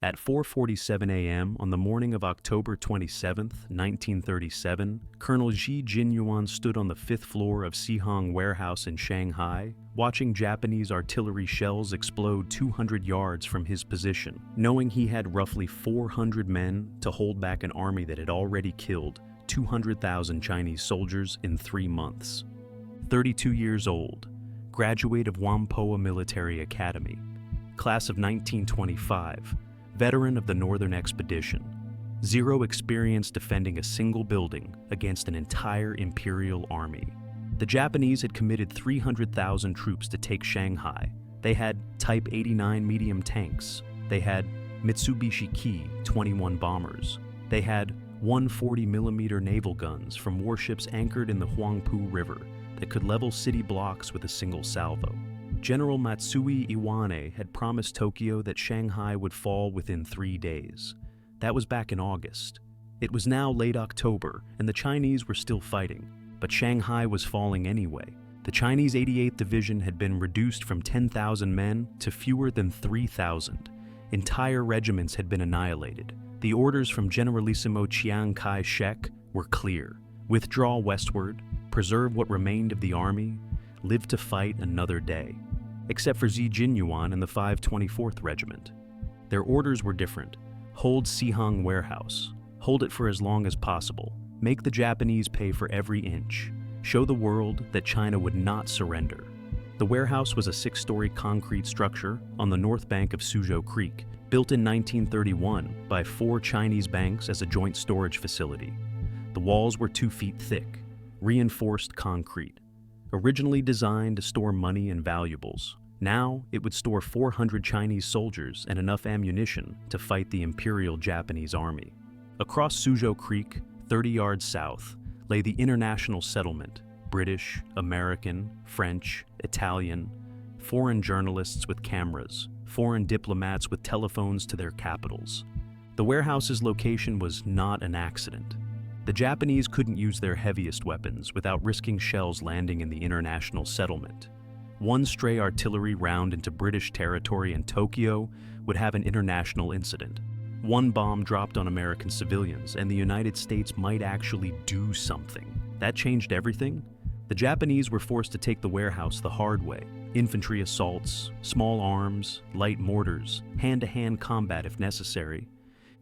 At 4:47 a.m. on the morning of October 27, 1937, Colonel Xie Jinyuan stood on the 5th floor of Sihang Warehouse in Shanghai, watching Japanese artillery shells explode 200 yards from his position, knowing he had roughly 400 men to hold back an army that had already killed 200,000 Chinese soldiers in 3 months. 32 years old, graduate of Whampoa Military Academy, class of 1925, veteran of the Northern Expedition, zero experience defending a single building against an entire Imperial Army. The Japanese had committed 300,000 troops to take Shanghai. They had Type 89 medium tanks. They had Mitsubishi Ki-21 bombers. They had 140mm naval guns from warships anchored in the Huangpu River that could level city blocks with a single salvo. General Matsui Iwane had promised Tokyo that Shanghai would fall within 3 days. That was back in August. It was now late October, and the Chinese were still fighting, but Shanghai was falling anyway. The Chinese 88th Division had been reduced from 10,000 men to fewer than 3,000. Entire regiments had been annihilated. The orders from Generalissimo Chiang Kai-shek were clear: withdraw westward, preserve what remained of the army, live to fight another day. Except for Xie Jinyuan and the 524th Regiment. Their orders were different. Hold Sihang Warehouse. Hold it for as long as possible. Make the Japanese pay for every inch. Show the world that China would not surrender. The warehouse was a 6-story concrete structure on the north bank of Suzhou Creek, built in 1931 by 4 Chinese banks as a joint storage facility. The walls were 2 feet thick, reinforced concrete. Originally designed to store money and valuables, now it would store 400 Chinese soldiers and enough ammunition to fight the Imperial Japanese Army. Across Suzhou Creek, 30 yards south, lay the international settlement: British, American, French, Italian, foreign journalists with cameras, foreign diplomats with telephones to their capitals. The warehouse's location was not an accident. The Japanese couldn't use their heaviest weapons without risking shells landing in the international settlement. One stray artillery round into British territory in Tokyo would have an international incident. One bomb dropped on American civilians, and the United States might actually do something. That changed everything. The Japanese were forced to take the warehouse the hard way. Infantry assaults, small arms, light mortars, hand-to-hand combat if necessary.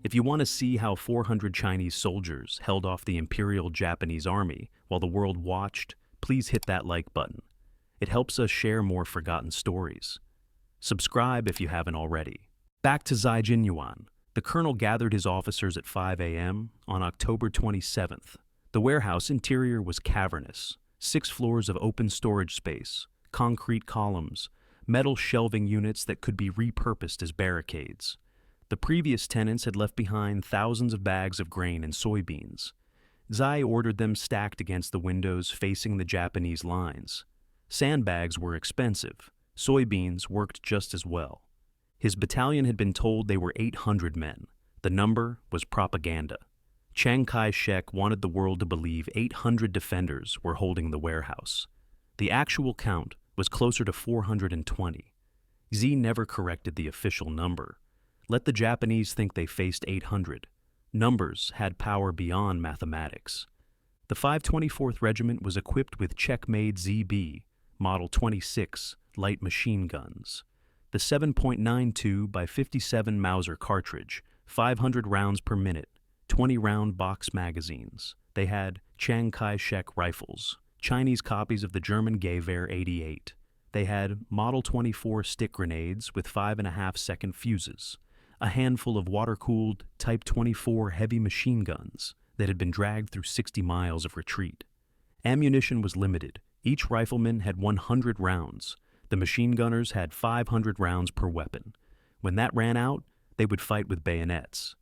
If you want to see how 400 Chinese soldiers held off the Imperial Japanese Army while the world watched, please hit that like button. It helps us share more forgotten stories. Subscribe if you haven't already. Back to Xie Jinyuan. The colonel gathered his officers at 5 a.m. on October 27th. The warehouse interior was cavernous, 6 floors of open storage space, concrete columns, metal shelving units that could be repurposed as barricades. The previous tenants had left behind thousands of bags of grain and soybeans. Xie ordered them stacked against the windows facing the Japanese lines. Sandbags were expensive. Soybeans worked just as well. His battalion had been told they were 800 men. The number was propaganda. Chiang Kai-shek wanted the world to believe 800 defenders were holding the warehouse. The actual count was closer to 420. Xie never corrected the official number. Let the Japanese think they faced 800. Numbers had power beyond mathematics. The 524th Regiment was equipped with Checkmate ZB, Model 26, light machine guns. The 7.92 by 57 Mauser cartridge, 500 rounds per minute, 20-round box magazines. They had Chiang Kai-shek rifles, Chinese copies of the German Gewehr 88. They had Model 24 stick grenades with 5.5-second fuses, a handful of water-cooled Type 24 heavy machine guns that had been dragged through 60 miles of retreat. Ammunition was limited. Each rifleman had 100 rounds. The machine gunners had 500 rounds per weapon. When that ran out, they would fight with bayonets.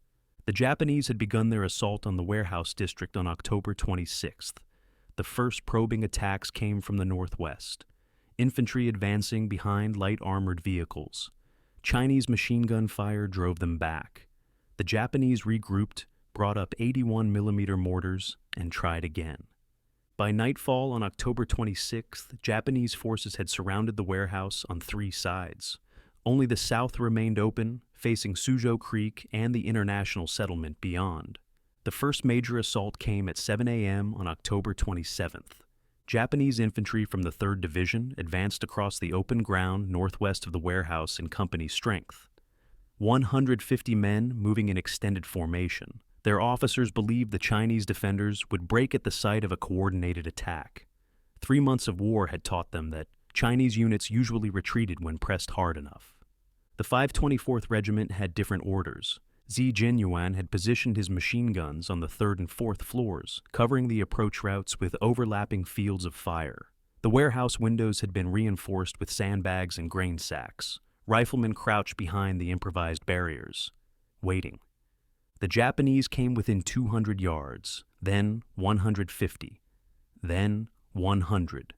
The Japanese had begun their assault on the warehouse district on October 26th. The first probing attacks came from the northwest. Infantry advancing behind light armored vehicles. Chinese machine gun fire drove them back. The Japanese regrouped, brought up 81mm mortars, and tried again. By nightfall on October 26th, Japanese forces had surrounded the warehouse on 3 sides. Only the south remained open, facing Suzhou Creek and the international settlement beyond. The first major assault came at 7 a.m. on October 27th. Japanese infantry from the 3rd Division advanced across the open ground northwest of the warehouse in company strength. 150 men moving in extended formation. Their officers believed the Chinese defenders would break at the sight of a coordinated attack. 3 months of war had taught them that Chinese units usually retreated when pressed hard enough. The 524th Regiment had different orders. Xie Jinyuan had positioned his machine guns on the 3rd and 4th floors, covering the approach routes with overlapping fields of fire. The warehouse windows had been reinforced with sandbags and grain sacks. Riflemen crouched behind the improvised barriers, waiting. The Japanese came within 200 yards, then 150, then 100.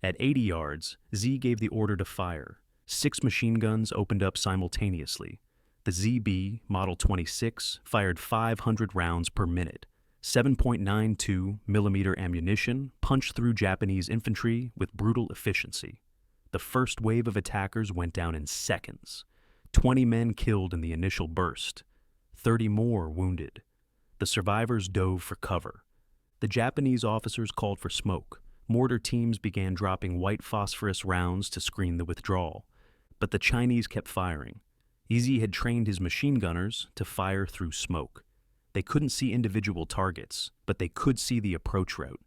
At 80 yards, Xie gave the order to fire. 6 machine guns opened up simultaneously. The ZB, Model 26, fired 500 rounds per minute. 7.92 millimeter ammunition punched through Japanese infantry with brutal efficiency. The first wave of attackers went down in seconds. 20 men killed in the initial burst. 30 more wounded. The survivors dove for cover. The Japanese officers called for smoke. Mortar teams began dropping white phosphorus rounds to screen the withdrawal. But the Chinese kept firing. Xie had trained his machine gunners to fire through smoke. They couldn't see individual targets, but they could see the approach route.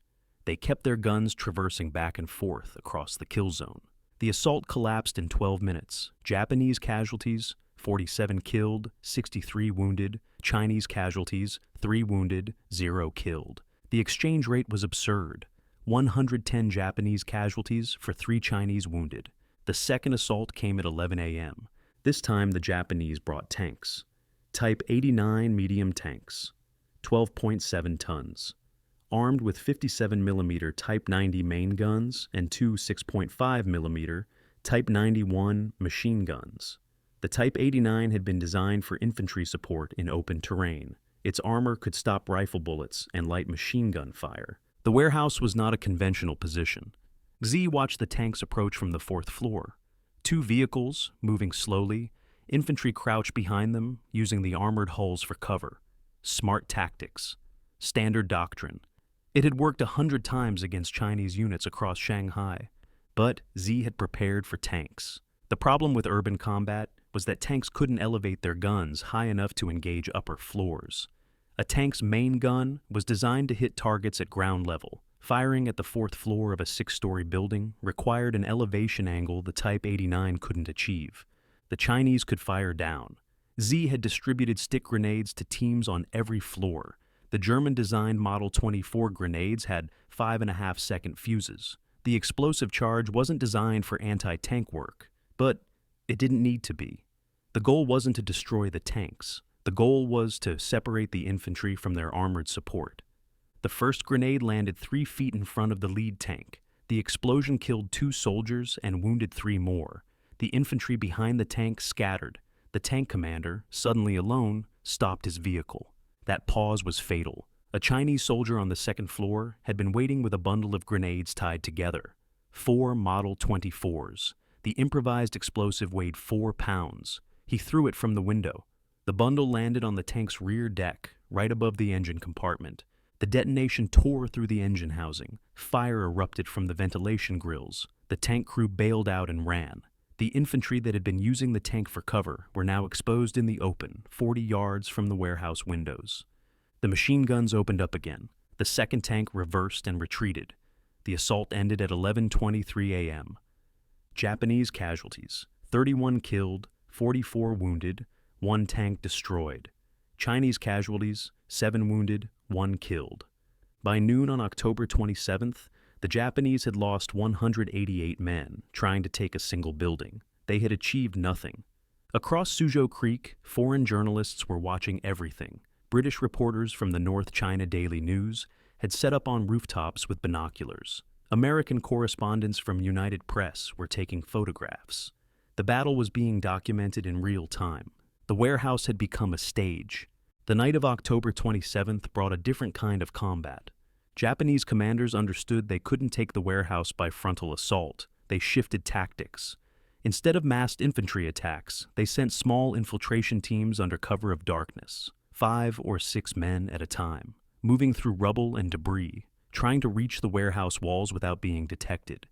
They kept their guns traversing back and forth across the kill zone. The assault collapsed in 12 minutes. Japanese casualties, 47 killed, 63 wounded. Chinese casualties, 3 wounded, 0 killed. The exchange rate was absurd. 110 Japanese casualties for 3 Chinese wounded. The second assault came at 11 a.m. This time the Japanese brought tanks. Type 89 medium tanks, 12.7 tons. Armed with 57mm Type 90 main guns and 2 6.5mm Type 91 machine guns. The Type 89 had been designed for infantry support in open terrain. Its armor could stop rifle bullets and light machine gun fire. The warehouse was not a conventional position. Xie watched the tanks approach from the 4th floor. 2 vehicles, moving slowly, infantry crouched behind them, using the armored hulls for cover. Smart tactics. Standard doctrine. It had worked 100 times against Chinese units across Shanghai, but Xie had prepared for tanks. The problem with urban combat was that tanks couldn't elevate their guns high enough to engage upper floors. A tank's main gun was designed to hit targets at ground level. Firing at the 4th floor of a 6-story building required an elevation angle the Type 89 couldn't achieve. The Chinese could fire down. Xie had distributed stick grenades to teams on every floor. The German-designed Model 24 grenades had 5.5-second fuses. The explosive charge wasn't designed for anti-tank work, but it didn't need to be. The goal wasn't to destroy the tanks. The goal was to separate the infantry from their armored support. The first grenade landed 3 feet in front of the lead tank. The explosion killed 2 soldiers and wounded 3 more. The infantry behind the tank scattered. The tank commander, suddenly alone, stopped his vehicle. That pause was fatal. A Chinese soldier on the 2nd floor had been waiting with a bundle of grenades tied together. 4 Model 24s. The improvised explosive weighed 4 pounds. He threw it from the window. The bundle landed on the tank's rear deck, right above the engine compartment. The detonation tore through the engine housing. Fire erupted from the ventilation grills. The tank crew bailed out and ran. The infantry that had been using the tank for cover were now exposed in the open, 40 yards from the warehouse windows. The machine guns opened up again. The second tank reversed and retreated. The assault ended at 11:23 a.m. Japanese casualties: 31 killed, 44 wounded, 1 tank destroyed. Chinese casualties: 7 wounded, 1 killed. By noon on October 27th, the Japanese had lost 188 men trying to take a single building. They had achieved nothing. Across Suzhou Creek, foreign journalists were watching everything. British reporters from the North China Daily News had set up on rooftops with binoculars. American correspondents from United Press were taking photographs. The battle was being documented in real time. The warehouse had become a stage. The night of October 27th brought a different kind of combat. Japanese commanders understood they couldn't take the warehouse by frontal assault. They shifted tactics. Instead of massed infantry attacks, they sent small infiltration teams under cover of darkness, 5 or 6 men at a time, moving through rubble and debris, trying to reach the warehouse walls without being detected.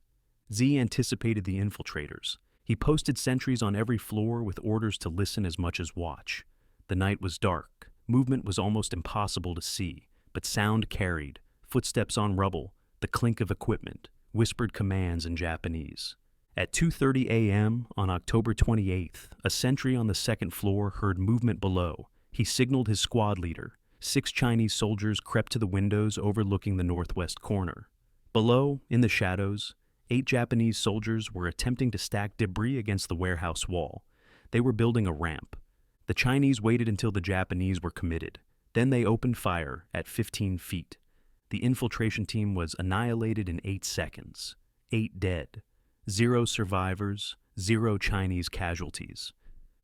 Xie anticipated the infiltrators. He posted sentries on every floor with orders to listen as much as watch. The night was dark. Movement was almost impossible to see, but sound carried, footsteps on rubble, the clink of equipment, whispered commands in Japanese. At 2:30 a.m. on October 28th, a sentry on the second floor heard movement below. He signaled his squad leader. 6 Chinese soldiers crept to the windows overlooking the northwest corner. Below, in the shadows, 8 Japanese soldiers were attempting to stack debris against the warehouse wall. They were building a ramp. The Chinese waited until the Japanese were committed. Then they opened fire at 15 feet. The infiltration team was annihilated in 8 seconds. 8 dead. 0 survivors, 0 Chinese casualties.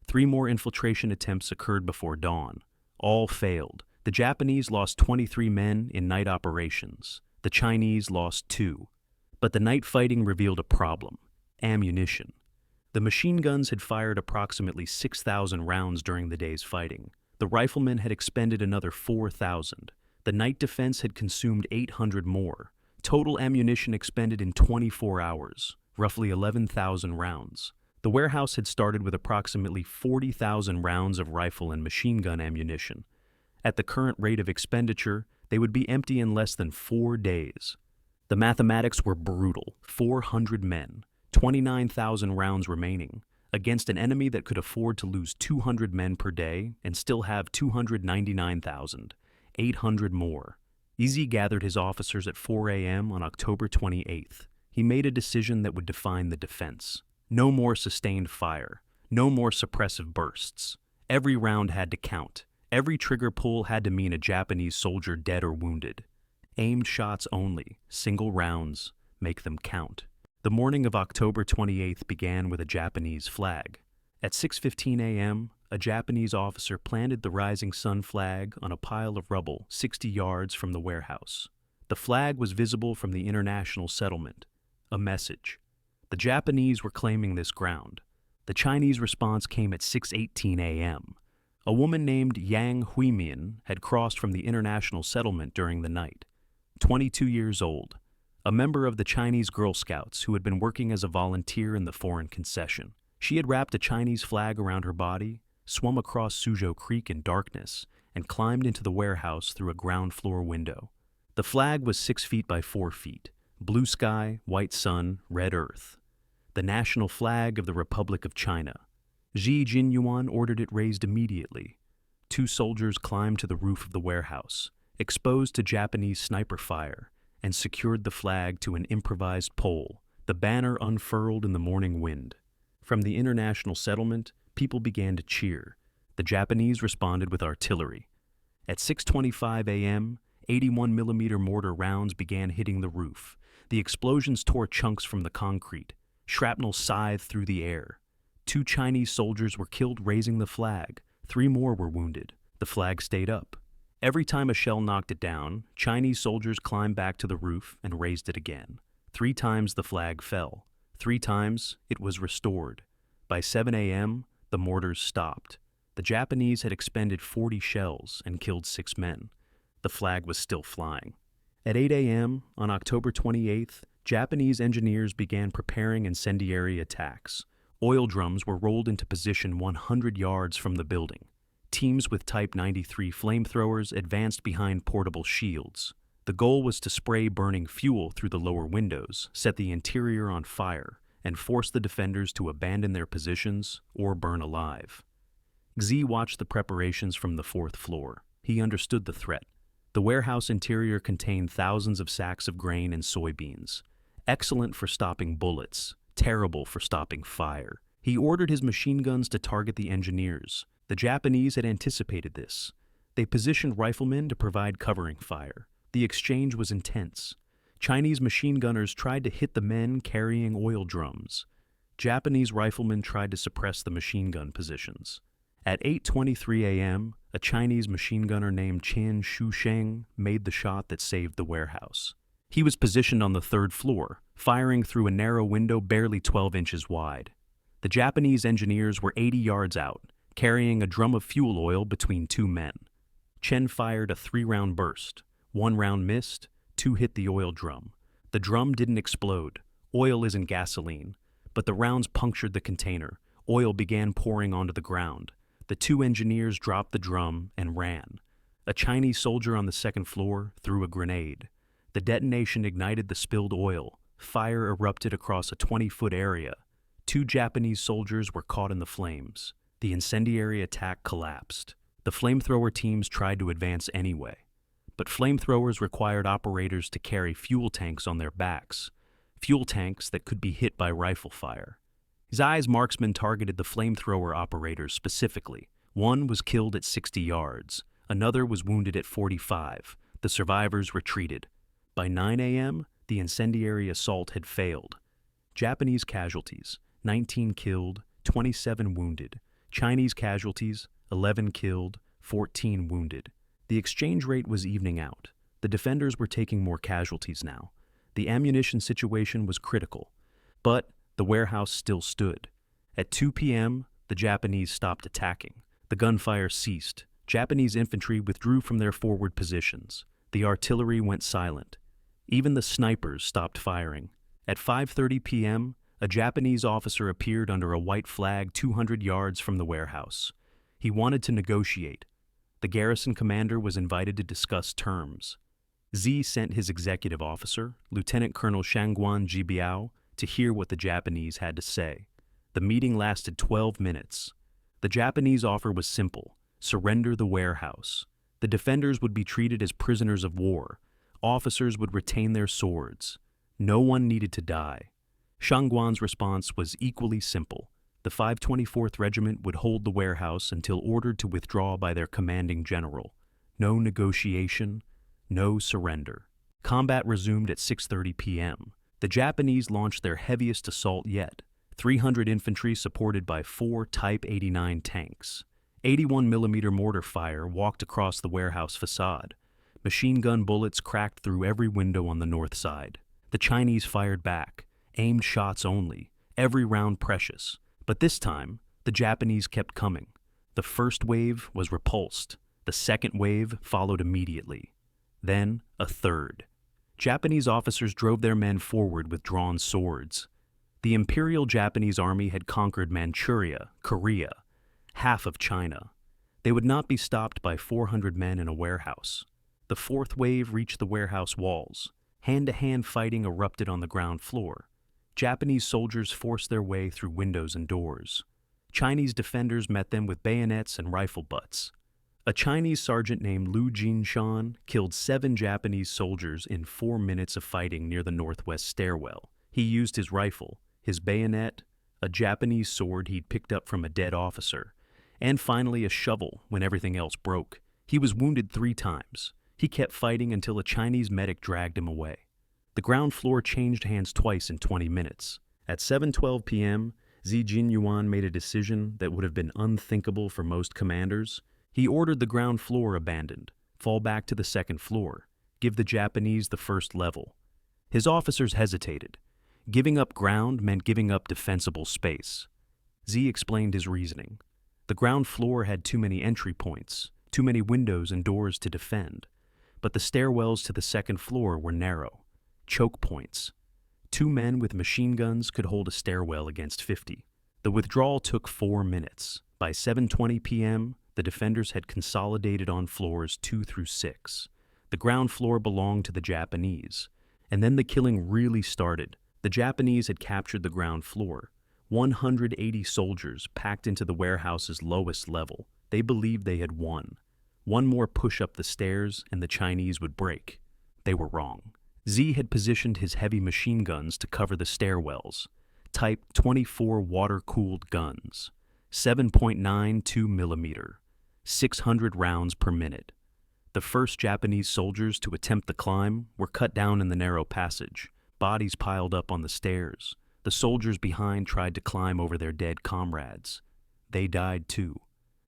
3 more infiltration attempts occurred before dawn. All failed. The Japanese lost 23 men in night operations. The Chinese lost 2. But the night fighting revealed a problem: ammunition. The machine guns had fired approximately 6,000 rounds during the day's fighting. The riflemen had expended another 4,000. The night defense had consumed 800 more. Total ammunition expended in 24 hours, roughly 11,000 rounds. The warehouse had started with approximately 40,000 rounds of rifle and machine gun ammunition. At the current rate of expenditure, they would be empty in less than 4 days. The mathematics were brutal: 400 men, 29,000 rounds remaining, against an enemy that could afford to lose 200 men per day and still have 299,000, 800 more. Xie gathered his officers at 4 a.m. on October 28th. He made a decision that would define the defense. No more sustained fire. No more suppressive bursts. Every round had to count. Every trigger pull had to mean a Japanese soldier dead or wounded. Aimed shots only, single rounds, make them count. The morning of October 28th began with a Japanese flag. At 6:15 a.m., a Japanese officer planted the rising sun flag on a pile of rubble 60 yards from the warehouse. The flag was visible from the international settlement. A message. The Japanese were claiming this ground. The Chinese response came at 6:18 a.m. A woman named Yang Huimian had crossed from the international settlement during the night. 22 years old, a member of the Chinese Girl Scouts who had been working as a volunteer in the foreign concession. She had wrapped a Chinese flag around her body, swum across Suzhou Creek in darkness, and climbed into the warehouse through a ground floor window. The flag was 6 feet by 4 feet, blue sky, white sun, red earth. The national flag of the Republic of China. Xie Jinyuan ordered it raised immediately. 2 soldiers climbed to the roof of the warehouse, exposed to Japanese sniper fire, and secured the flag to an improvised pole. The banner unfurled in the morning wind. From the international settlement, people began to cheer. The Japanese responded with artillery. At 6:25 a.m., 81mm mortar rounds began hitting the roof. The explosions tore chunks from the concrete. Shrapnel scythed through the air. 2 Chinese soldiers were killed raising the flag. 3 more were wounded. The flag stayed up. Every time a shell knocked it down, Chinese soldiers climbed back to the roof and raised it again. 3 times the flag fell. 3 times it was restored. By 7 a.m., the mortars stopped. The Japanese had expended 40 shells and killed 6 men. The flag was still flying. At 8 a.m. on October 28th, Japanese engineers began preparing incendiary attacks. Oil drums were rolled into position 100 yards from the building. Teams with Type 93 flamethrowers advanced behind portable shields. The goal was to spray burning fuel through the lower windows, set the interior on fire, and force the defenders to abandon their positions or burn alive. Xie watched the preparations from the 4th floor. He understood the threat. The warehouse interior contained thousands of sacks of grain and soybeans. Excellent for stopping bullets, terrible for stopping fire. He ordered his machine guns to target the engineers. The Japanese had anticipated this. They positioned riflemen to provide covering fire. The exchange was intense. Chinese machine gunners tried to hit the men carrying oil drums. Japanese riflemen tried to suppress the machine gun positions. At 8:23 a.m., a Chinese machine gunner named Qian Shusheng made the shot that saved the warehouse. He was positioned on the 3rd floor, firing through a narrow window barely 12 inches wide. The Japanese engineers were 80 yards out, carrying a drum of fuel oil between two men. Chen fired a 3-round burst. 1 round missed, 2 hit the oil drum. The drum didn't explode. Oil isn't gasoline. But the rounds punctured the container. Oil began pouring onto the ground. The 2 engineers dropped the drum and ran. A Chinese soldier on the second floor threw a grenade. The detonation ignited the spilled oil. Fire erupted across a 20-foot area. 2 Japanese soldiers were caught in the flames. The incendiary attack collapsed. The flamethrower teams tried to advance anyway. But flamethrowers required operators to carry fuel tanks on their backs. Fuel tanks that could be hit by rifle fire. Xie's marksmen targeted the flamethrower operators specifically. One was killed at 60 yards. Another was wounded at 45. The survivors retreated. By 9 a.m., the incendiary assault had failed. Japanese casualties, 19 killed, 27 wounded. Chinese casualties, 11 killed, 14 wounded. The exchange rate was evening out. The defenders were taking more casualties now. The ammunition situation was critical. But the warehouse still stood. At 2 p.m., the Japanese stopped attacking. The gunfire ceased. Japanese infantry withdrew from their forward positions. The artillery went silent. Even the snipers stopped firing. At 5:30 p.m., a Japanese officer appeared under a white flag 200 yards from the warehouse. He wanted to negotiate. The garrison commander was invited to discuss terms. Xie sent his executive officer, Lieutenant Colonel Shangguan Jibiao, to hear what the Japanese had to say. The meeting lasted 12 minutes. The Japanese offer was simple: surrender the warehouse. The defenders would be treated as prisoners of war. Officers would retain their swords. No one needed to die. Shangguan's response was equally simple. The 524th Regiment would hold the warehouse until ordered to withdraw by their commanding general. No negotiation, no surrender. Combat resumed at 6:30 p.m. The Japanese launched their heaviest assault yet. 300 infantry supported by 4 Type 89 tanks. 81mm mortar fire walked across the warehouse facade. Machine gun bullets cracked through every window on the north side. The Chinese fired back, aimed shots only, every round precious. But this time, the Japanese kept coming. The first wave was repulsed. The second wave followed immediately. Then, a third. Japanese officers drove their men forward with drawn swords. The Imperial Japanese Army had conquered Manchuria, Korea, half of China. They would not be stopped by 400 men in a warehouse. The fourth wave reached the warehouse walls. Hand-to-hand fighting erupted on the ground floor. Japanese soldiers forced their way through windows and doors. Chinese defenders met them with bayonets and rifle butts. A Chinese sergeant named Lu Jinshan killed 7 Japanese soldiers in 4 minutes of fighting near the northwest stairwell. He used his rifle, his bayonet, a Japanese sword he'd picked up from a dead officer, and finally a shovel when everything else broke. He was wounded 3 times. He kept fighting until a Chinese medic dragged him away. The ground floor changed hands twice in 20 minutes. At 7:12 p.m., Xie Jinyuan made a decision that would have been unthinkable for most commanders. He ordered the ground floor abandoned, fall back to the second floor, give the Japanese the first level. His officers hesitated. Giving up ground meant giving up defensible space. Xie explained his reasoning. The ground floor had too many entry points, too many windows and doors to defend. But the stairwells to the second floor were narrow. Choke points. 2 men with machine guns could hold a stairwell against 50. The withdrawal took 4 minutes. By 7:20 p.m., the defenders had consolidated on floors 2 through 6. The ground floor belonged to the Japanese. And then the killing really started. The Japanese had captured the ground floor. 180 soldiers packed into the warehouse's lowest level. They believed they had won. One more push up the stairs and the Chinese would break. They were wrong. Xie had positioned his heavy machine guns to cover the stairwells. Type 24 water-cooled guns. 7.92mm. 600 rounds per minute. The first Japanese soldiers to attempt the climb were cut down in the narrow passage. Bodies piled up on the stairs. The soldiers behind tried to climb over their dead comrades. They died too.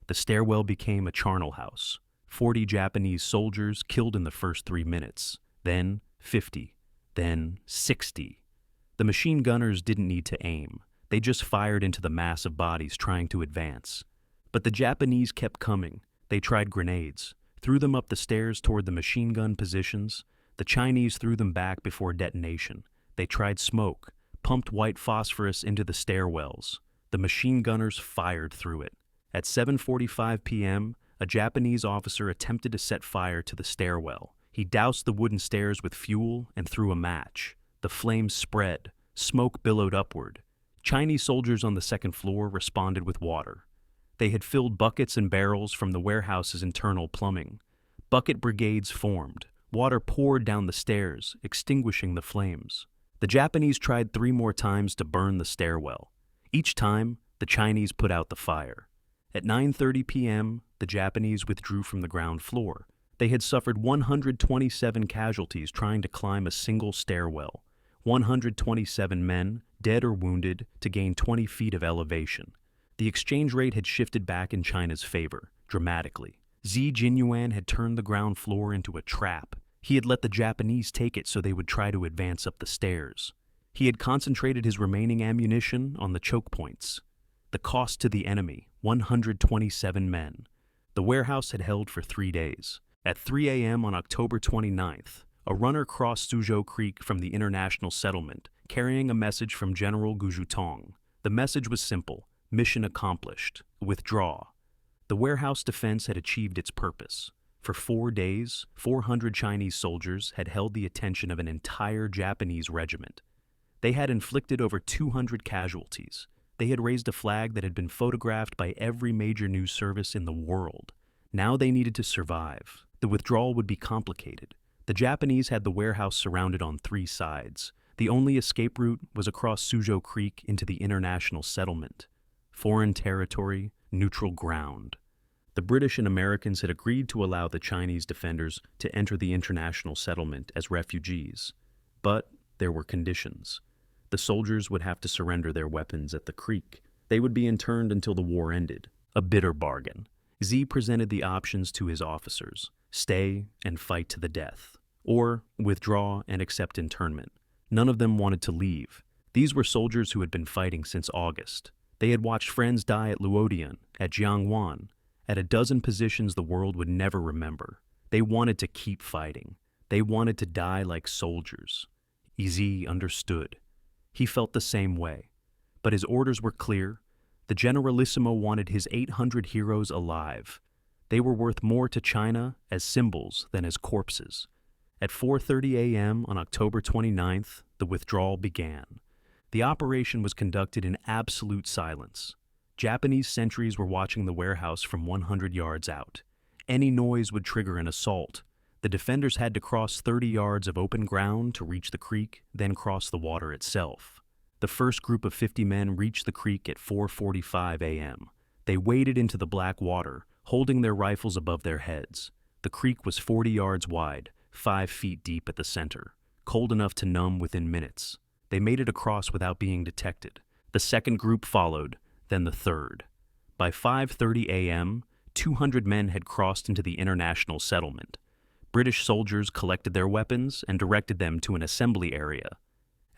The stairwell became a charnel house. 40 Japanese soldiers killed in the first 3 minutes. Then 50. Then 60. The machine gunners didn't need to aim. They just fired into the mass of bodies trying to advance. But the Japanese kept coming. They tried grenades, threw them up the stairs toward the machine gun positions. The Chinese threw them back before detonation. They tried smoke, pumped white phosphorus into the stairwells. The machine gunners fired through it. At 7:45 p.m., a Japanese officer attempted to set fire to the stairwell. He doused the wooden stairs with fuel and threw a match. The flames spread. Smoke billowed upward. Chinese soldiers on the second floor responded with water. They had filled buckets and barrels from the warehouse's internal plumbing. Bucket brigades formed. Water poured down the stairs, extinguishing the flames. The Japanese tried 3 more times to burn the stairwell. Each time, the Chinese put out the fire. At 9:30 p.m., the Japanese withdrew from the ground floor. They had suffered 127 casualties trying to climb a single stairwell. 127 men, dead or wounded, to gain 20 feet of elevation. The exchange rate had shifted back in China's favor, dramatically. Xie Jinyuan had turned the ground floor into a trap. He had let the Japanese take it so they would try to advance up the stairs. He had concentrated his remaining ammunition on the choke points. The cost to the enemy, 127 men. The warehouse had held for 3 days. At 3 a.m. on October 29th, a runner crossed Suzhou Creek from the international settlement, carrying a message from General Gujutong. The message was simple: mission accomplished. Withdraw. The warehouse defense had achieved its purpose. For 4 days, 400 Chinese soldiers had held the attention of an entire Japanese regiment. They had inflicted over 200 casualties. They had raised a flag that had been photographed by every major news service in the world. Now they needed to survive. The withdrawal would be complicated. The Japanese had the warehouse surrounded on 3 sides. The only escape route was across Suzhou Creek into the international settlement. Foreign territory, neutral ground. The British and Americans had agreed to allow the Chinese defenders to enter the international settlement as refugees. But there were conditions. The soldiers would have to surrender their weapons at the creek. They would be interned until the war ended. A bitter bargain. Xie presented the options to his officers: stay and fight to the death, or withdraw and accept internment. None of them wanted to leave. These were soldiers who had been fighting since August. They had watched friends die at Luodian, at Jiangwan, at a dozen positions the world would never remember. They wanted to keep fighting. They wanted to die like soldiers. Xie understood. He felt the same way. But his orders were clear. The Generalissimo wanted his 800 heroes alive. They were worth more to China as symbols than as corpses. At 4:30 a.m. on October 29th, the withdrawal began. The operation was conducted in absolute silence. Japanese sentries were watching the warehouse from 100 yards out. Any noise would trigger an assault. The defenders had to cross 30 yards of open ground to reach the creek, then cross the water itself. The first group of 50 men reached the creek at 4:45 a.m. They waded into the black water, holding their rifles above their heads. The creek was 40 yards wide, 5 feet deep at the center, cold enough to numb within minutes. They made it across without being detected. The second group followed, then the third. By 5:30 a.m., 200 men had crossed into the international settlement. British soldiers collected their weapons and directed them to an assembly area.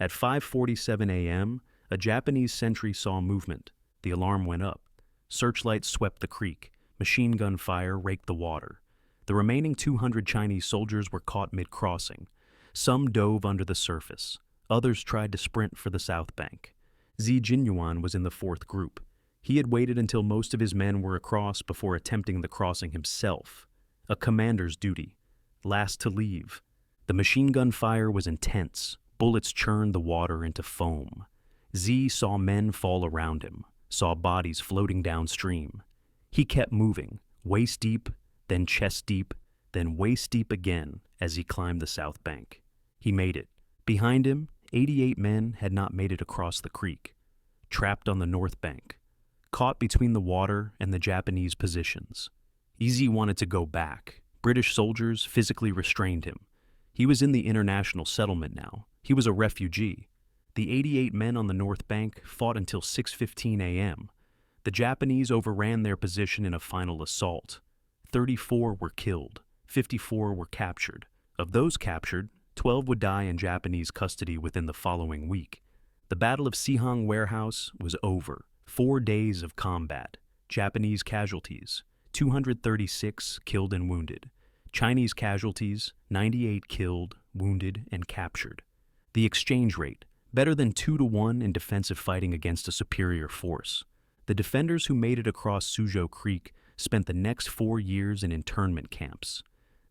At 5:47 a.m., a Japanese sentry saw movement. The alarm went up. Searchlights swept the creek. Machine gun fire raked the water. The remaining 200 Chinese soldiers were caught mid-crossing. Some dove under the surface. Others tried to sprint for the south bank. Xie Jinyuan was in the fourth group. He had waited until most of his men were across before attempting the crossing himself. A commander's duty. Last to leave. The machine gun fire was intense. Bullets churned the water into foam. Xie saw men fall around him, saw bodies floating downstream. He kept moving, waist deep, then chest deep, then waist deep again as he climbed the south bank. He made it. Behind him, 88 men had not made it across the creek, trapped on the north bank, caught between the water and the Japanese positions. Xie wanted to go back. British soldiers physically restrained him. He was in the international settlement now. He was a refugee. The 88 men on the north bank fought until 6:15 a.m. The Japanese overran their position in a final assault. 34 were killed. 54 were captured. Of those captured, 12 would die in Japanese custody within the following week. The Battle of Sihang Warehouse was over. 4 days of combat. Japanese casualties, 236 killed and wounded. Chinese casualties, 98 killed, wounded, and captured. The exchange rate, better than 2-to-1 in defensive fighting against a superior force. The defenders who made it across Suzhou Creek spent the next 4 years in internment camps.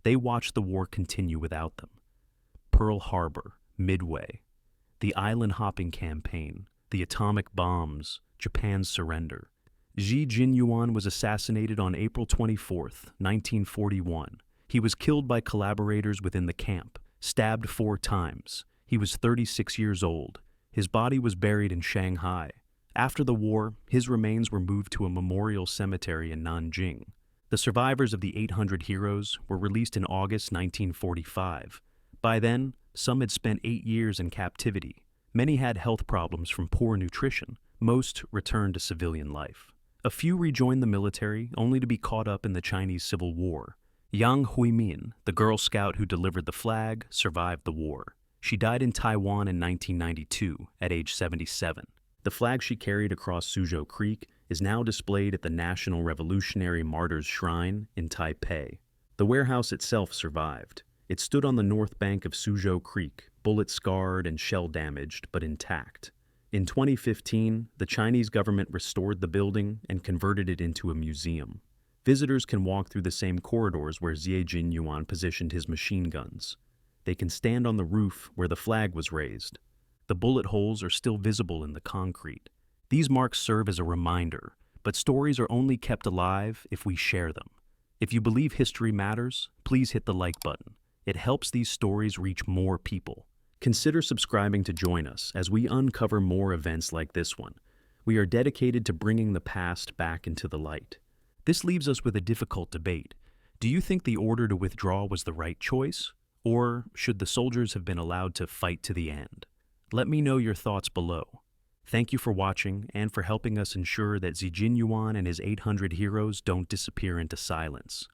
They watched the war continue without them. Pearl Harbor, Midway, the island-hopping campaign, the atomic bombs, Japan's surrender. Xie Jinyuan was assassinated on April 24, 1941. He was killed by collaborators within the camp, stabbed 4 times. He was 36 years old. His body was buried in Shanghai. After the war, his remains were moved to a memorial cemetery in Nanjing. The survivors of the 800 heroes were released in August 1945. By then, some had spent 8 years in captivity. Many had health problems from poor nutrition. Most returned to civilian life. A few rejoined the military, only to be caught up in the Chinese Civil War. Yang Huimin, the Girl Scout who delivered the flag, survived the war. She died in Taiwan in 1992, at age 77. The flag she carried across Suzhou Creek is now displayed at the National Revolutionary Martyrs Shrine in Taipei. The warehouse itself survived. It stood on the north bank of Suzhou Creek, bullet-scarred and shell-damaged, but intact. In 2015, the Chinese government restored the building and converted it into a museum. Visitors can walk through the same corridors where Xie Jinyuan positioned his machine guns. They can stand on the roof where the flag was raised. The bullet holes are still visible in the concrete. These marks serve as a reminder, but stories are only kept alive if we share them. If you believe history matters, please hit the like button. It helps these stories reach more people. Consider subscribing to join us as we uncover more events like this one. We are dedicated to bringing the past back into the light. This leaves us with a difficult debate. Do you think the order to withdraw was the right choice? Or should the soldiers have been allowed to fight to the end? Let me know your thoughts below. Thank you for watching and for helping us ensure that Xie Jinyuan and his 800 heroes don't disappear into silence.